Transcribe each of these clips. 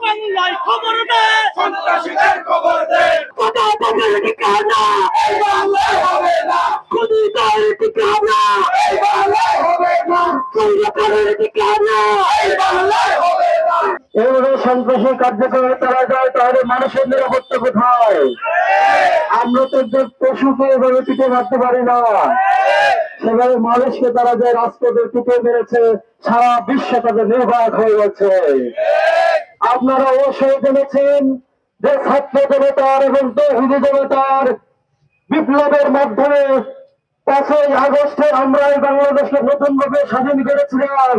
বাংলায় খবর দে, সন্ত্রাসীদের খবর দে, কথা বলার ঠিকানা এই বাংলায় হবে না, খুনিদের ঠিকানা এই বাংলায় হবে না, চৌরাকারের ঠিকানা এই বাংলায় হবে না। এভাবে সন্ত্রাসী কার্যক্রমে তারা যায়, তাহলে মানুষের নিরাপত্তা কোথায়? আমরা তো পশুকে এভাবে পিঠে মারতে পারি না, সেভাবে মানুষকে তারা যে রাজপথে পিঠে মেরেছে, সারা বিশ্ব তাদের নির্বাক হয়ে গেছে। আপনারা অবশ্যই জেনেছেন যে ছাত্র জনতার এবং তৌহিদি জনতার বিপ্লবের মাধ্যমে 5ই আগস্টে আমরা এই বাংলাদেশকে নতুনভাবে স্বাধীন করেছিলাম।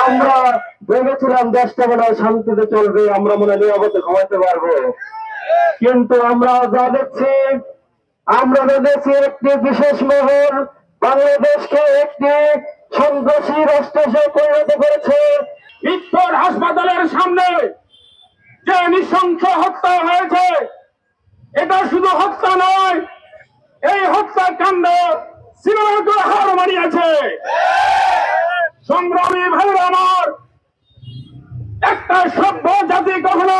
আমরা ভেবেছিলাম দেশটা মনে হয় শান্তিতে চলবে, আমরা মনে হয় নিরাপদে ঘুমাতে পারবো, কিন্তু আমরা যা দেখছি, আমরা দেখেছি একটি বিশেষ মহল বাংলাদেশকে একটি সন্ত্রাসী রাষ্ট্রে পরিণত করেছে। ইটকোর হাসপাতালের সামনে যে নৃশংস হত্যা হয়েছে, এটা শুধু হত্যা নয়, এই হত্যাকাণ্ড সিনেমা করে হার মানিয়েছে। সংগ্রামী ভাইরা আমার, একটা সভ্য জাতি কখনো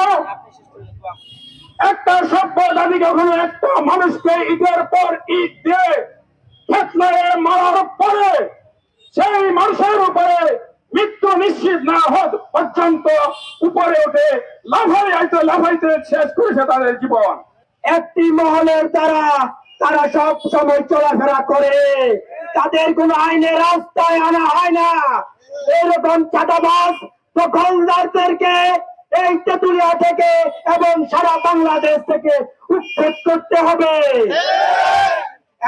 একটা মানুষকে ইটের পর ইট দিয়ে ফেতনায় মারার পরে সেই মানুষের উপরে মৃত্যু নিশ্চিত না হওয়া পর্যন্ত উপরে উঠে লাফাইতে শেষ করেছে তাদের জীবন। একটি মহলের তারা সব সময় চলাফেরা করে, তাদের কোন আইনের রাস্তায় আনা হয় না। এরকম চাঁদাবাজ দখলদারদেরকে এই তেঁতুলিয়া থেকে এবং সারা বাংলাদেশ থেকে উচ্ছেদ করতে হবে।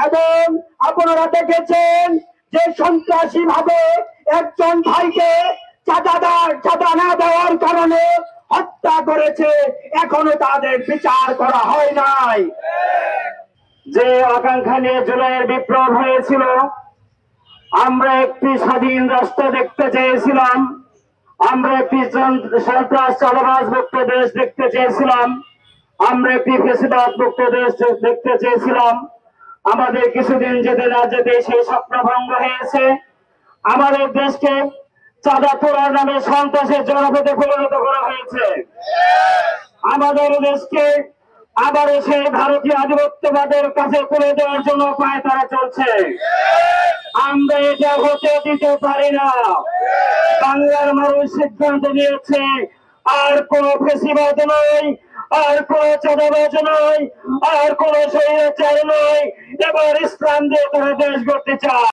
এবং আপনারা দেখেছেন যে সন্ত্রাসী ভাবে একজন ভাইকে চাঁদা না দেওয়ার কারণে হত্যা করেছে, এখনো তাদের বিচার করা হয় নাই। যে আকাঙ্ক্ষা নিয়ে জুলাইয়ের বিপ্লব হয়েছিল, আমরা একটি স্বাধীন রাষ্ট্র দেখতে চেয়েছিলাম, আমরা একটি সন্ত্রাস চাঁদাবাজ মুক্ত দেশ দেখতে চেয়েছিলাম, আমরা একটি ফ্যাসিবাদ মুক্ত দেশ দেখতে চেয়েছিলাম। আমাদের কিছুদিন যেতে না যেতে সেই স্বপ্ন ভঙ্গ হয়েছে। আমাদের দেশকে চাঁদা তোলার নামে সন্ত্রাসের জনপদে পরিণত করা হয়েছে। আমাদের দেশকে আবারও সেই ভারতীয় আধিপত্যবাদের কাছে তুলে দেওয়ার জন্য পায় তারা চলছে। আমরা এটা হতে দিতে পারি না। বাংলার মানুষ সিদ্ধান্ত নিয়েছে, আর কোন ফেসিবাদ নয়, আর কোন চাঁদাবাজ নয়, আর কোন স্বৈরাচার নয়, এবার ইসলাম দিয়ে তারা দেশ গড়তে চায়।